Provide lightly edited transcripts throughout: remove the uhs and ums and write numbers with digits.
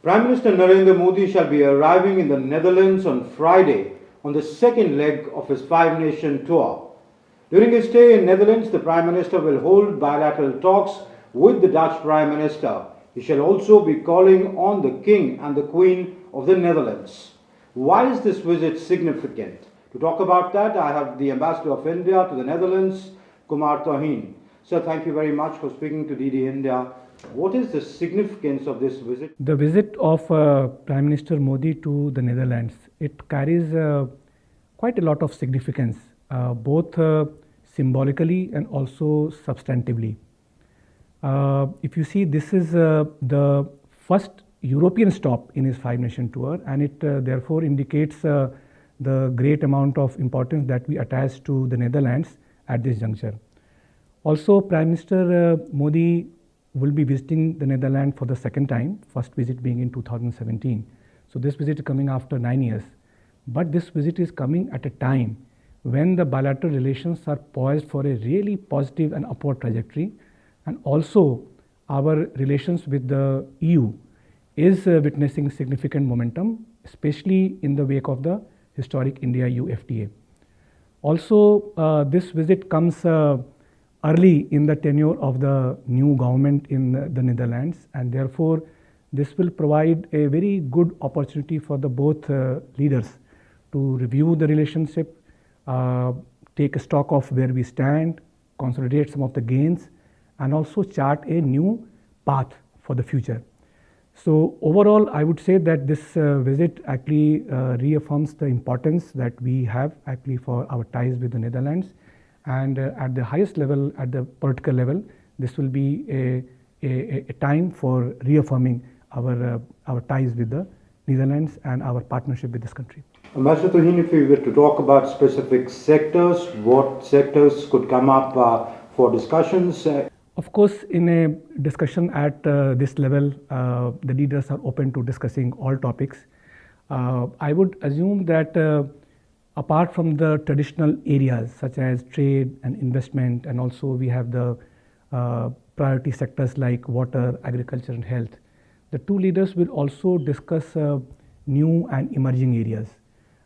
Prime Minister Narendra Modi shall be arriving in the Netherlands on Friday on the second leg of his five-nation tour. During his stay in Netherlands, the Prime Minister will hold bilateral talks with the Dutch Prime Minister. He shall also be calling on the King and the Queen of the Netherlands. Why is this visit significant? To talk about that, I have the Ambassador of India to the Netherlands, Kumar Tuhin. Sir, thank you very much for speaking to DD India. What is the significance of this visit? The visit of Prime Minister Modi to the Netherlands, it carries quite a lot of significance, both symbolically and also substantively. If you see, this is the first European stop in his five-nation tour, and it therefore indicates the great amount of importance that we attach to the Netherlands at this juncture. Also, Prime Minister Modi will be visiting the Netherlands for the second time, first visit being in 2017. So this visit is coming after 9 years. But this visit is coming at a time when the bilateral relations are poised for a really positive and upward trajectory, and also our relations with the EU is witnessing significant momentum, especially in the wake of the historic India-EU FTA. Also, this visit comes early in the tenure of the new government in the Netherlands, and therefore this will provide a very good opportunity for the both leaders to review the relationship, take a stock of where we stand, consolidate some of the gains, and also chart a new path for the future. So overall, I would say that this visit actually reaffirms the importance that we have actually for our ties with the Netherlands. And at the highest level, at the political level, this will be a time for reaffirming our ties with the Netherlands and our partnership with this country. Ambassador Tuhin, if we were to talk about specific sectors, what sectors could come up for discussions? Of course, in a discussion at this level, the leaders are open to discussing all topics. I would assume that apart from the traditional areas such as trade and investment, and also we have the priority sectors like water, agriculture and health, the two leaders will also discuss new and emerging areas.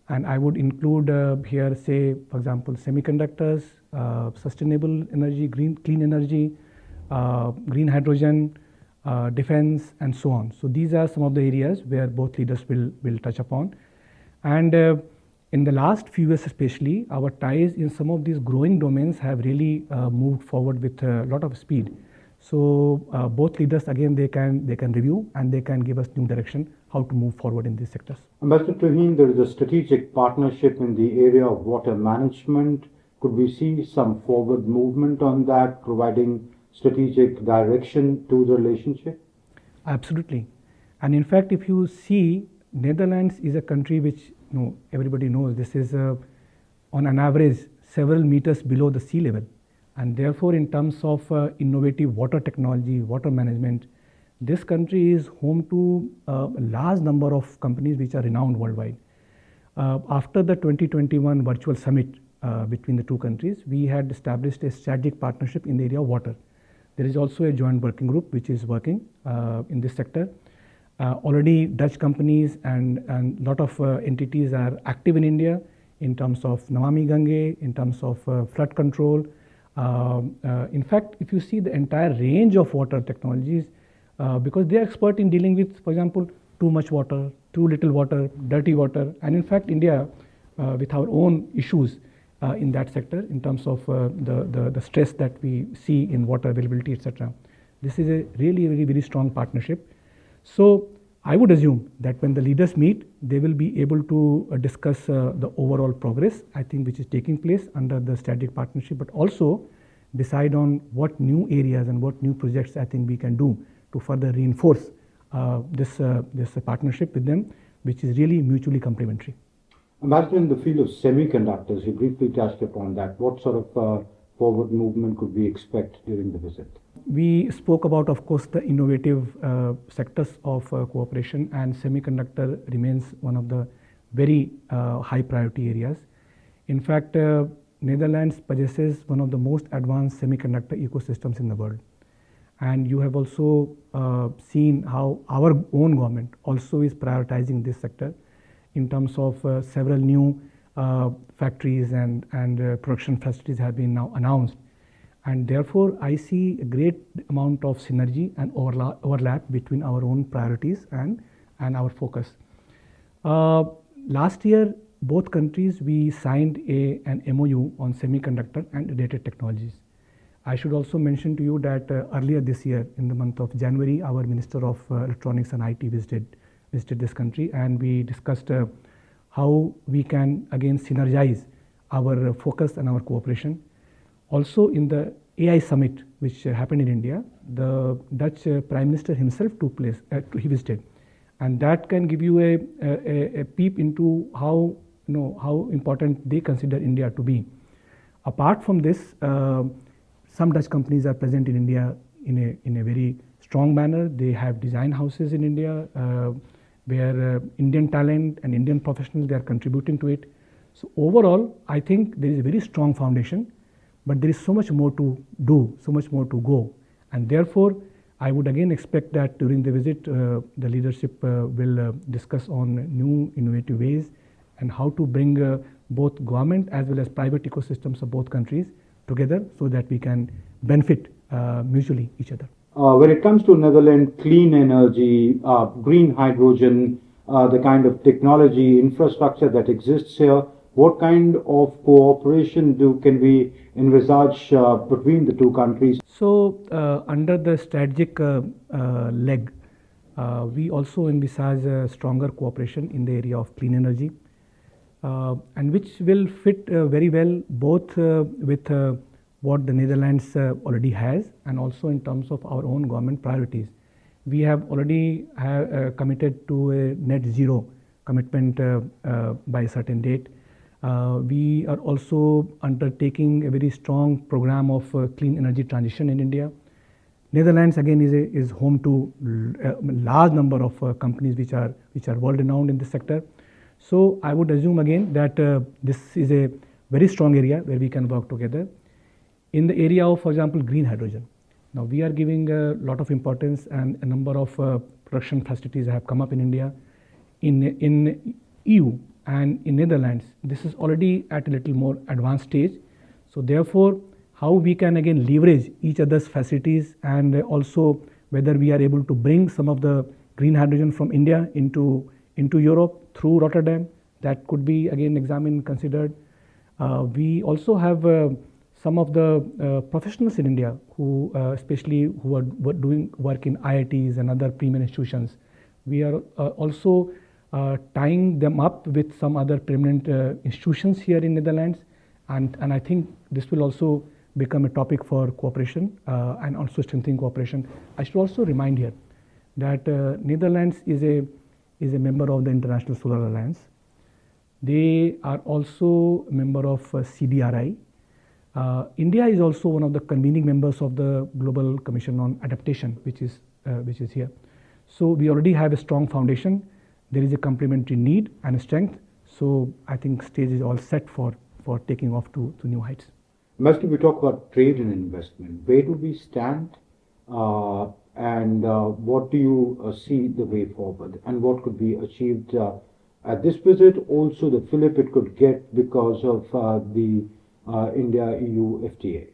And I would include here, say, for example, semiconductors, sustainable energy, clean energy, green hydrogen, defense, and so on. So these are some of the areas where both leaders will touch upon. And in the last few years especially, our ties in some of these growing domains have really moved forward with a lot of speed. So both leaders, again, they can review and they can give us new direction how to move forward in these sectors. Ambassador Tuhin, there is a strategic partnership in the area of water management. Could we see some forward movement on that, providing strategic direction to the relationship? Absolutely. And in fact, if you see, Netherlands is a country which everybody knows this is on an average several meters below the sea level, and therefore in terms of innovative water technology, water management, this country is home to a large number of companies which are renowned worldwide. After the 2021 virtual summit between the two countries, we had established a strategic partnership in the area of water. There is also a joint working group which is working in this sector. Already Dutch companies and lot of entities are active in India in terms of Namami Gange, in terms of flood control. In fact, if you see the entire range of water technologies, because they are expert in dealing with, for example, too much water, too little water, dirty water, and in fact India with our own issues in that sector in terms of the stress that we see in water availability, etc. This is a really very strong partnership. So I would assume that when the leaders meet, they will be able to discuss the overall progress, I think, which is taking place under the strategic partnership, but also decide on what new areas and what new projects I think we can do to further reinforce this partnership with them, which is really mutually complementary. Ambassador, in the field of semiconductors, you briefly touched upon that. What sort of forward movement could we expect during the visit? We spoke about, of course, the innovative sectors of cooperation, and semiconductor remains one of the very high priority areas. In fact, Netherlands possesses one of the most advanced semiconductor ecosystems in the world. And you have also seen how our own government also is prioritizing this sector in terms of several new factories and production facilities have been now announced. And therefore, I see a great amount of synergy and overlap between our own priorities and our focus. Last year, both countries, we signed an MOU on semiconductor and related technologies. I should also mention to you that earlier this year, in the month of January, our Minister of Electronics and IT visited this country, and we discussed how we can again synergize our focus and our cooperation. Also, in the AI summit, which happened in India, the Dutch Prime Minister himself he visited, and that can give you a peep into how how important they consider India to be. Apart from this, some Dutch companies are present in India in a very strong manner. They have design houses in India where Indian talent and Indian professionals, they are contributing to it. So overall, I think there is a very strong foundation, but there is so much more to do, so much more to go. And therefore, I would again expect that during the visit, the leadership will discuss on new innovative ways and how to bring both government as well as private ecosystems of both countries together so that we can benefit mutually each other. When it comes to Netherlands, clean energy, green hydrogen, the kind of technology infrastructure that exists here, what kind of cooperation can we envisage between the two countries? So, under the strategic leg, we also envisage a stronger cooperation in the area of clean energy, and which will fit very well both with what the Netherlands already has and also in terms of our own government priorities. We have already committed to a net zero commitment by a certain date. We are also undertaking a very strong program of clean energy transition in India. Netherlands again is home to a large number of companies which are world renowned in this sector. So I would assume again that this is a very strong area where we can work together. In the area of, for example, green hydrogen, now we are giving a lot of importance, and a number of production facilities have come up in India. In EU and in Netherlands, this is already at a little more advanced stage. So therefore, how we can again leverage each other's facilities, and also whether we are able to bring some of the green hydrogen from India into Europe through Rotterdam, that could be again examined, considered. We also have some of the professionals in India who especially who are doing work in IITs and other premier institutions. We are also tying them up with some other permanent institutions here in Netherlands, and I think this will also become a topic for cooperation and also strengthening cooperation. I should also remind here that Netherlands is a member of the International Solar Alliance. They are also a member of CBRI. India is also one of the convening members of the Global Commission on Adaptation, which is here. So we already have a strong foundation. There is a complementary need and a strength. So I think stage is all set for taking off to new heights. Mostly we talk about trade and investment. Where do we stand, and what do you see the way forward, and what could be achieved at this visit? Also, the fillip it could get because of the India-EU FTA.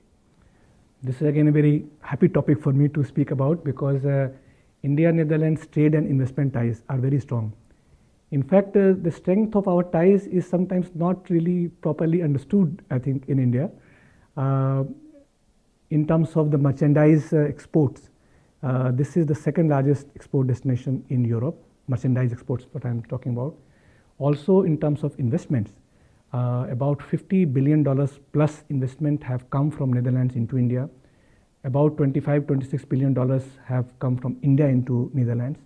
This is again a very happy topic for me to speak about, because India-Netherlands trade and investment ties are very strong. In fact, the strength of our ties is sometimes not really properly understood, I think, in India. In terms of the merchandise exports, this is the second largest export destination in Europe, merchandise exports, what I'm talking about. Also, in terms of investments, about $50 billion plus investment have come from Netherlands into India. About $26 billion have come from India into Netherlands.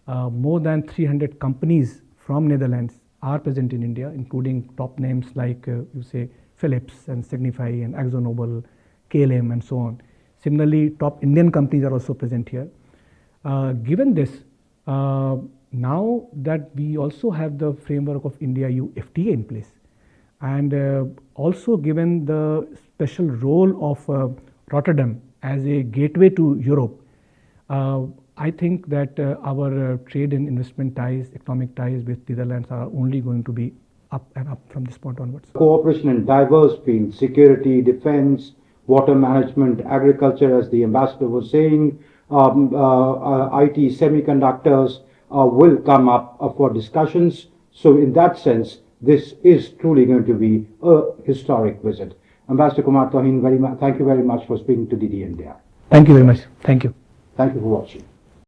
More than 300 companies from Netherlands are present in India, including top names like you say Philips and Signify and AkzoNobel, KLM and so on. Similarly, top Indian companies are also present here. Given this, now that we also have the framework of India-EU FTA in place, and also given the special role of Rotterdam as a gateway to Europe, I think that our trade and investment ties, economic ties with Netherlands are only going to be up and up from this point onwards. Cooperation in diverse fields, security, defense, water management, agriculture, as the ambassador was saying, IT, semiconductors will come up for discussions. So in that sense, this is truly going to be a historic visit. Ambassador Kumar Tuhin, thank you very much for speaking to DD India. Thank you very much. Thank you. Thank you for watching.